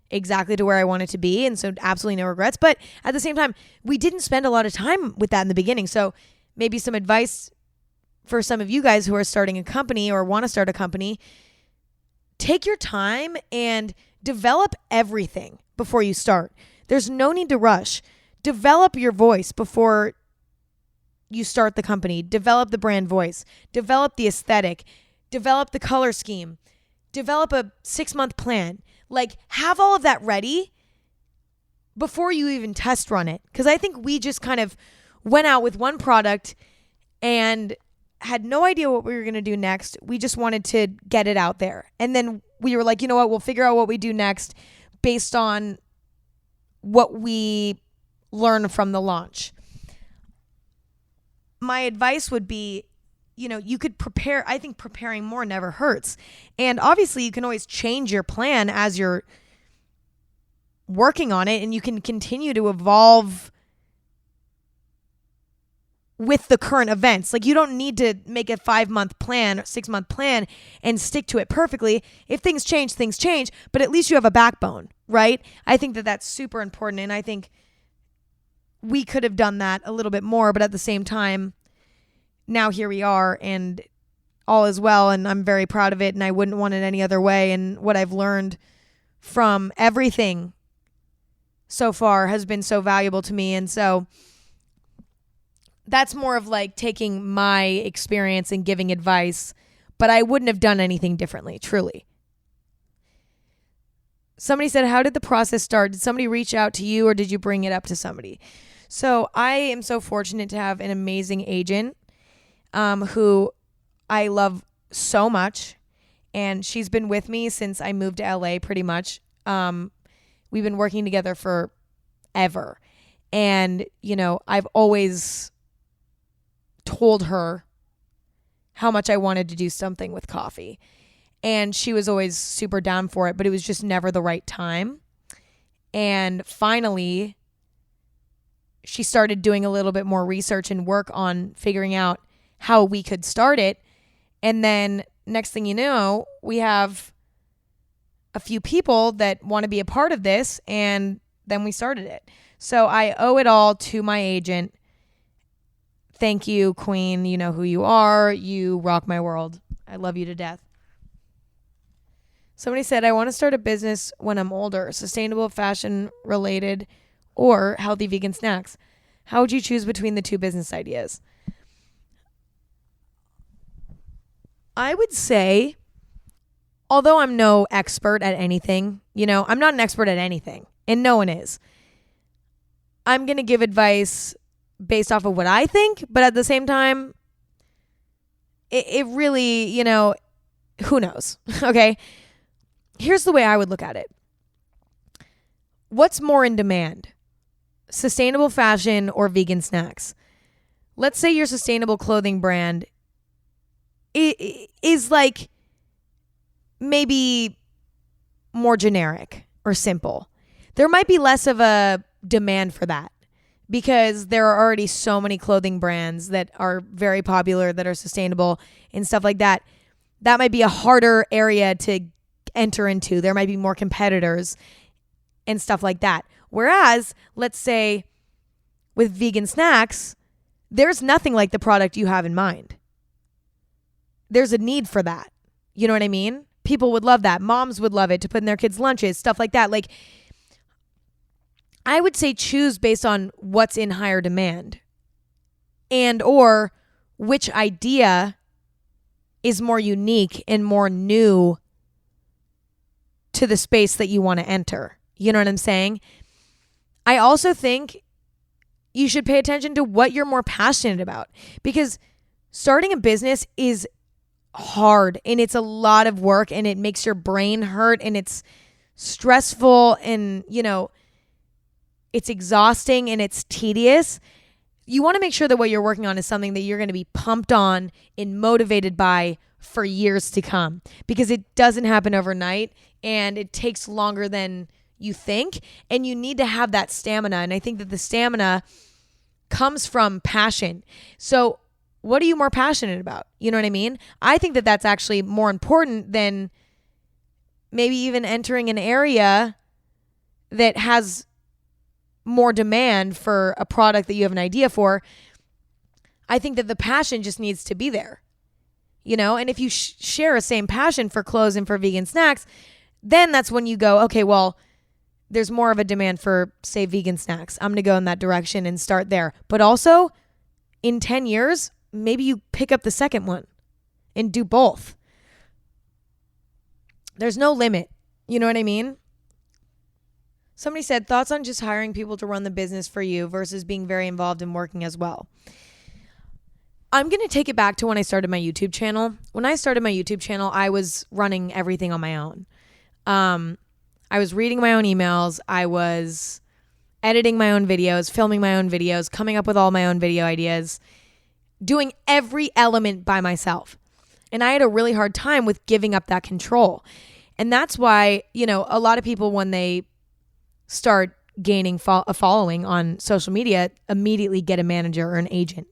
exactly to where I want it to be. And so absolutely no regrets. But at the same time, we didn't spend a lot of time with that in the beginning. So maybe some advice for some of you guys who are starting a company or want to start a company, take your time and develop everything before you start. There's no need to rush. Develop your voice before you start the company. Develop the brand voice. Develop the aesthetic. Develop the color scheme. Develop a 6-month plan. Like, have all of that ready before you even test run it. Because I think we just kind of went out with one product and had no idea what we were going to do next. We just wanted to get it out there. And then we were like, you know what? We'll figure out what we do next based on what we learn from the launch. My advice would be, you could prepare. I think preparing more never hurts. And obviously you can always change your plan as you're working on it, and you can continue to evolve with the current events. Like you don't need to make a 5-month plan, 6-month plan and stick to it perfectly. If things change, but at least you have a backbone, right? I think that that's super important. And I think we could have done that a little bit more, but at the same time, now here we are and all is well. And I'm very proud of it. And I wouldn't want it any other way. And what I've learned from everything so far has been so valuable to me. And so that's more of like taking my experience and giving advice, but I wouldn't have done anything differently, truly. Somebody said, how did the process start? Did somebody reach out to you or did you bring it up to somebody? So I am so fortunate to have an amazing agent who I love so much. And she's been with me since I moved to LA pretty much. We've been working together forever. And, I've always told her how much I wanted to do something with coffee. And she was always super down for it, but it was just never the right time. And finally, she started doing a little bit more research and work on figuring out how we could start it. And then next thing you know, we have a few people that want to be a part of this, and then we started it. So I owe it all to my agent. Thank you, Queen. You know who you are. You rock my world. I love you to death. Somebody said, I want to start a business when I'm older, sustainable, fashion related, or healthy vegan snacks. How would you choose between the two business ideas? I would say, although I'm no expert at anything, I'm not an expert at anything, and no one is. I'm going to give advice based off of what I think, but at the same time, it really, who knows? Okay. Here's the way I would look at it. What's more in demand? Sustainable fashion or vegan snacks? Let's say your sustainable clothing brand is like maybe more generic or simple. There might be less of a demand for that because there are already so many clothing brands that are very popular that are sustainable and stuff like that. That might be a harder area to enter into. There might be more competitors and stuff like that. Whereas, let's say with vegan snacks, there's nothing like the product you have in mind. There's a need for that. You know what I mean? People would love that. Moms would love it to put in their kids' lunches, stuff like that. Like, I would say choose based on what's in higher demand and or which idea is more unique and more new to the space that you want to enter. You know what I'm saying? I also think you should pay attention to what you're more passionate about, because starting a business is hard and it's a lot of work and it makes your brain hurt and it's stressful and, it's exhausting and it's tedious. You want to make sure that what you're working on is something that you're going to be pumped on and motivated by for years to come, because it doesn't happen overnight and it takes longer than you think, and you need to have that stamina. And I think that the stamina comes from passion. So what are you more passionate about? You know what I mean? I think that that's actually more important than maybe even entering an area that has more demand for a product that you have an idea for. I think that the passion just needs to be there, and if you share a same passion for clothes and for vegan snacks, then that's when you go, okay, well, there's more of a demand for, say, vegan snacks. I'm going to go in that direction and start there. But also in 10 years, maybe you pick up the second one and do both. There's no limit. You know what I mean? Somebody said, thoughts on just hiring people to run the business for you versus being very involved in working as well. I'm going to take it back to when I started my YouTube channel. When I started my YouTube channel, I was running everything on my own. I was reading my own emails. I was editing my own videos, filming my own videos, coming up with all my own video ideas, doing every element by myself. And I had a really hard time with giving up that control. And that's why, a lot of people, when they start gaining a following on social media, immediately get a manager or an agent.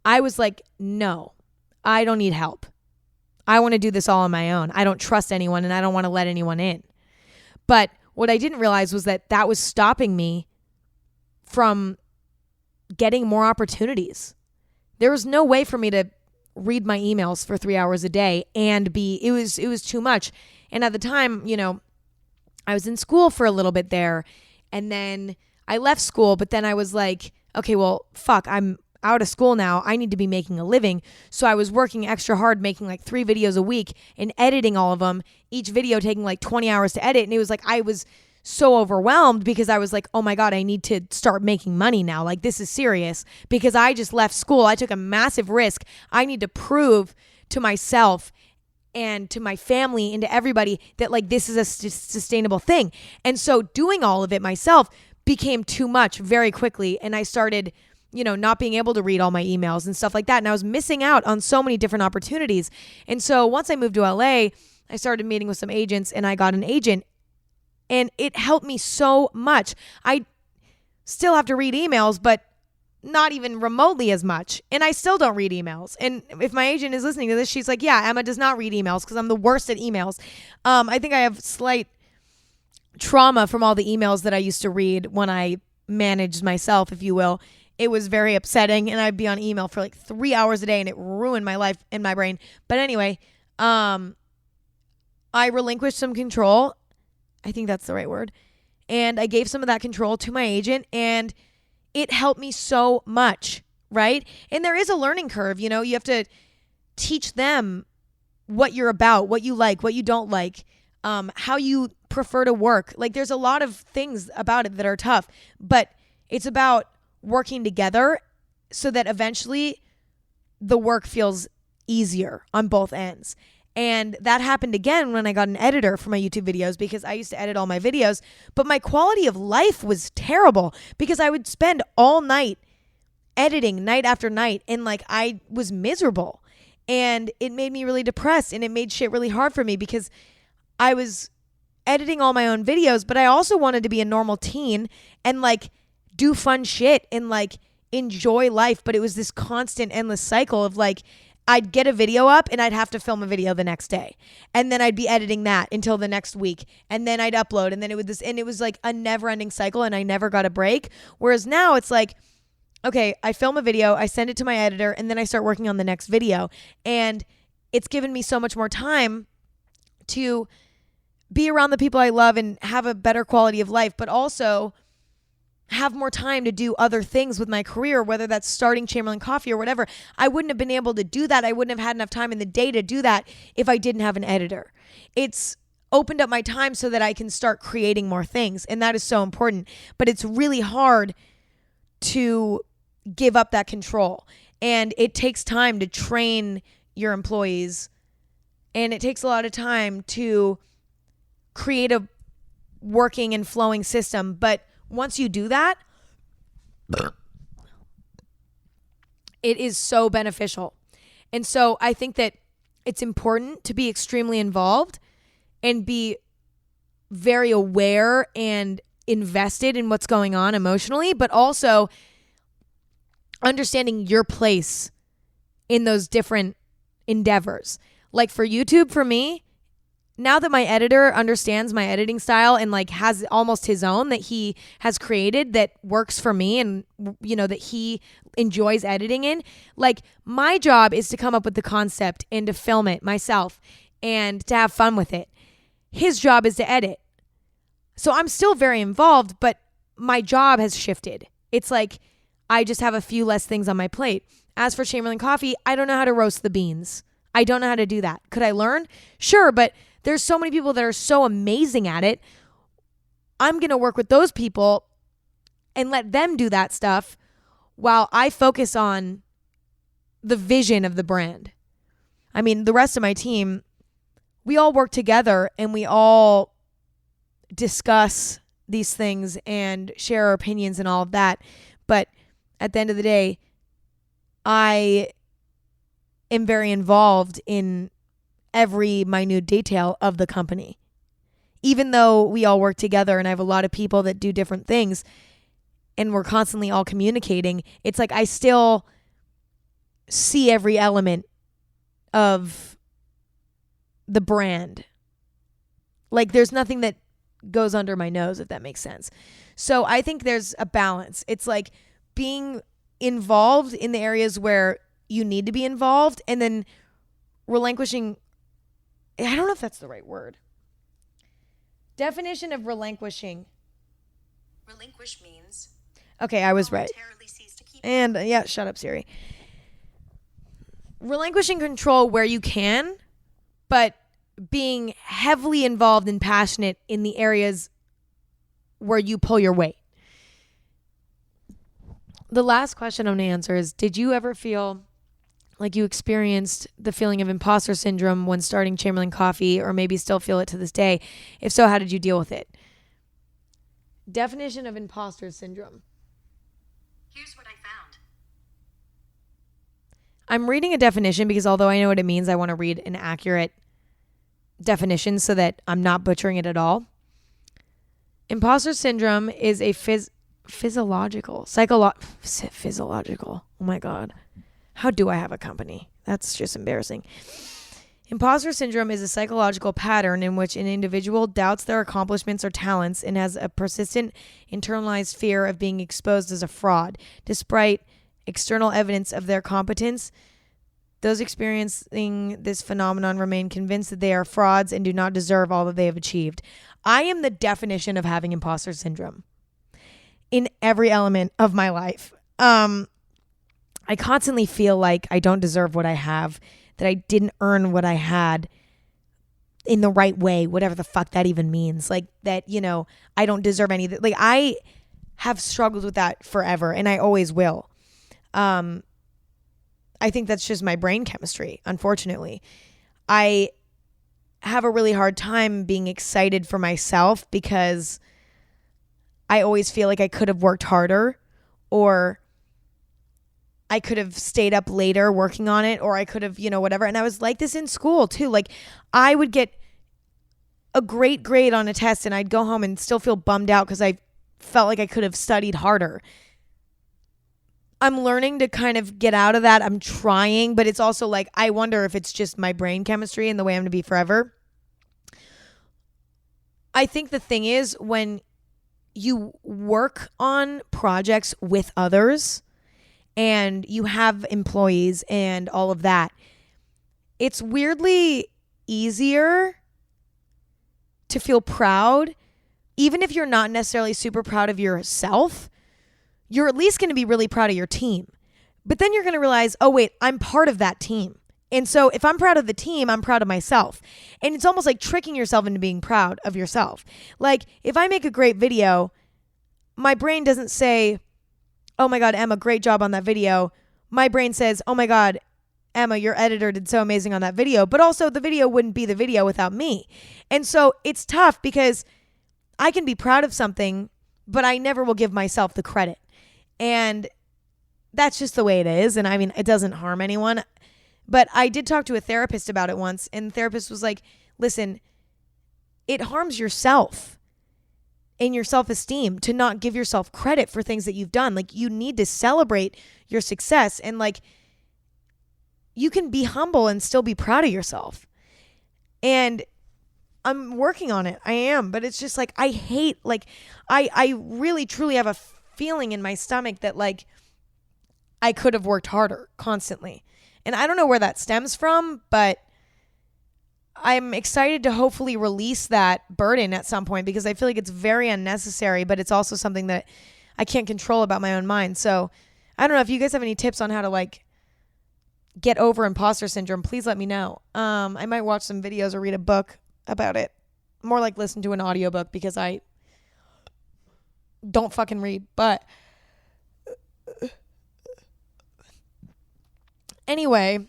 I was like, no, I don't need help. I want to do this all on my own. I don't trust anyone and I don't want to let anyone in. But what I didn't realize was that was stopping me from getting more opportunities. There was no way for me to read my emails for 3 hours a day and it was too much. And at the time, I was in school for a little bit there, and then I left school, but then I was like, okay, well, fuck, I'm out of school now. I need to be making a living. So I was working extra hard, making like 3 videos a week and editing all of them, each video taking like 20 hours to edit. And it was like, I was so overwhelmed because I was like, oh my God, I need to start making money now. Like, this is serious, because I just left school. I took a massive risk. I need to prove to myself and to my family and to everybody that like this is a sustainable thing. And so doing all of it myself became too much very quickly. And I started, not being able to read all my emails and stuff like that. And I was missing out on so many different opportunities. And so once I moved to LA, I started meeting with some agents and I got an agent, and it helped me so much. I still have to read emails, but not even remotely as much. And I still don't read emails. And if my agent is listening to this, she's like, yeah, Emma does not read emails because I'm the worst at emails. I think I have slight trauma from all the emails that I used to read when I managed myself, if you will. It was very upsetting, and I'd be on email for like 3 hours a day, and it ruined my life and my brain. But anyway, I relinquished some control. I think that's the right word. And I gave some of that control to my agent, and it helped me so much, right? And there is a learning curve, you have to teach them what you're about, what you like, what you don't like, how you prefer to work. Like, there's a lot of things about it that are tough, but it's about working together so that eventually the work feels easier on both ends. And that happened again when I got an editor for my YouTube videos, because I used to edit all my videos, but my quality of life was terrible because I would spend all night editing night after night, and like I was miserable, and it made me really depressed, and it made shit really hard for me because I was editing all my own videos, but I also wanted to be a normal teen and like do fun shit and like enjoy life. But it was this constant endless cycle of like, I'd get a video up and I'd have to film a video the next day. And then I'd be editing that until the next week. And then I'd upload, and then it was like a never ending cycle, and I never got a break. Whereas now it's like, okay, I film a video, I send it to my editor, and then I start working on the next video. And it's given me so much more time to be around the people I love and have a better quality of life, but also have more time to do other things with my career, whether that's starting Chamberlain Coffee or whatever. I wouldn't have been able to do that. I wouldn't have had enough time in the day to do that if I didn't have an editor. It's opened up my time so that I can start creating more things, and that is so important. But it's really hard to give up that control, and it takes time to train your employees, and it takes a lot of time to create a working and flowing system. But once you do that, it is so beneficial. And so I think that it's important to be extremely involved and be very aware and invested in what's going on emotionally, but also understanding your place in those different endeavors. Like for YouTube, for me, now that my editor understands my editing style and like has almost his own that he has created that works for me, and that he enjoys editing in, like my job is to come up with the concept and to film it myself and to have fun with it. His job is to edit. So I'm still very involved, but my job has shifted. It's like I just have a few less things on my plate. As for Chamberlain Coffee, I don't know how to roast the beans. I don't know how to do that. Could I learn? Sure, but there's so many people that are so amazing at it. I'm going to work with those people and let them do that stuff while I focus on the vision of the brand. I mean, the rest of my team, we all work together and we all discuss these things and share our opinions and all of that. But at the end of the day, I am very involved in every minute detail of the company. Even though we all work together and I have a lot of people that do different things and we're constantly all communicating, it's like I still see every element of the brand. Like there's nothing that goes under my nose, if that makes sense. So I think there's a balance. It's like being involved in the areas where you need to be involved, and then relinquishing. I don't know if that's the right word. Definition of relinquishing. Relinquish means. Okay, I was right. And yeah, shut up, Siri. Relinquishing control where you can, but being heavily involved and passionate in the areas where you pull your weight. The last question I'm going to answer is, did you ever feel like you experienced the feeling of imposter syndrome when starting Chamberlain Coffee, or maybe still feel it to this day? If so, how did you deal with it? Definition of imposter syndrome. Here's what I found. I'm reading a definition because although I know what it means, I want to read an accurate definition so that I'm not butchering it at all. Imposter syndrome is physiological. Oh my God. How do I have a company? That's just embarrassing. Imposter syndrome is a psychological pattern in which an individual doubts their accomplishments or talents and has a persistent internalized fear of being exposed as a fraud. Despite external evidence of their competence, those experiencing this phenomenon remain convinced that they are frauds and do not deserve all that they have achieved. I am the definition of having imposter syndrome in every element of my life. I constantly feel like I don't deserve what I have, that I didn't earn what I had in the right way, whatever the fuck that even means. Like that, I don't deserve anything. Like I have struggled with that forever and I always will. I think that's just my brain chemistry, unfortunately. I have a really hard time being excited for myself because I always feel like I could have worked harder, or I could have stayed up later working on it, or I could have, whatever. And I was like this in school too. Like I would get a great grade on a test and I'd go home and still feel bummed out because I felt like I could have studied harder. I'm learning to kind of get out of that. I'm trying, but it's also like, I wonder if it's just my brain chemistry and the way I'm going to be forever. I think the thing is, when you work on projects with others and you have employees and all of that, it's weirdly easier to feel proud. Even if you're not necessarily super proud of yourself, you're at least going to be really proud of your team. But then you're going to realize, oh wait, I'm part of that team. And so if I'm proud of the team, I'm proud of myself. And it's almost like tricking yourself into being proud of yourself. Like if I make a great video, my brain doesn't say, oh my God, Emma, great job on that video. My brain says, oh my God, Emma, your editor did so amazing on that video. But also the video wouldn't be the video without me. And so it's tough because I can be proud of something, but I never will give myself the credit. And that's just the way it is. And I mean, it doesn't harm anyone. But I did talk to a therapist about it once, and the therapist was like, listen, it harms yourself and your self-esteem to not give yourself credit for things that you've done. Like you need to celebrate your success, and like you can be humble and still be proud of yourself. And I'm working on it. I am. But it's just like, I hate, like, I really truly have a feeling in my stomach that like I could have worked harder constantly. And I don't know where that stems from, but I'm excited to hopefully release that burden at some point, because I feel like it's very unnecessary, but it's also something that I can't control about my own mind. So I don't know if you guys have any tips on how to like get over imposter syndrome. Please let me know. I might watch some videos or read a book about it. More like listen to an audiobook, because I don't fucking read. But anyway,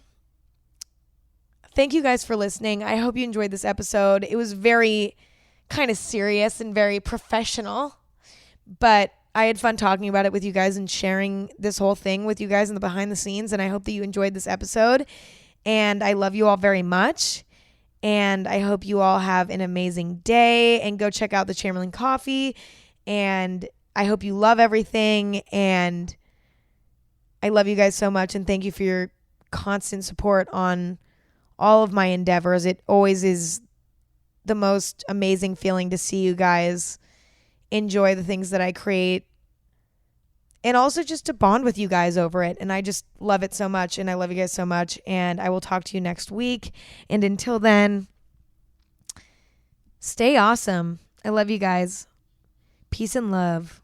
thank you guys for listening. I hope you enjoyed this episode. It was very kind of serious and very professional, but I had fun talking about it with you guys and sharing this whole thing with you guys in the behind the scenes. And I hope that you enjoyed this episode. And I love you all very much. And I hope you all have an amazing day, and go check out the Chamberlain coffee. And I hope you love everything. And I love you guys so much. And thank you for your constant support on all of my endeavors. It always is the most amazing feeling to see you guys enjoy the things that I create, and also just to bond with you guys over it. And I just love it so much, and I love you guys so much. And I will talk to you next week. And until then, stay awesome. I love you guys. Peace and love.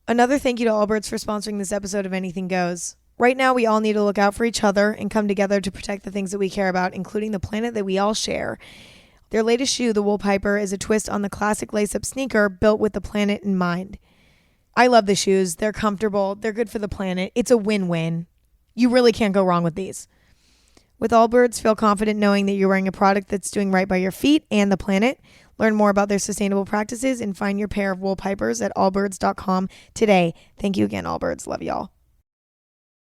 Another thank you to Allbirds for sponsoring this episode of Anything Goes. Right now, we all need to look out for each other and come together to protect the things that we care about, including the planet that we all share. Their latest shoe, the Wool Piper, is a twist on the classic lace-up sneaker built with the planet in mind. I love the shoes. They're comfortable. They're good for the planet. It's a win-win. You really can't go wrong with these. With Allbirds, feel confident knowing that you're wearing a product that's doing right by your feet and the planet. Learn more about their sustainable practices and find your pair of Wool Pipers at allbirds.com today. Thank you again, Allbirds. Love y'all.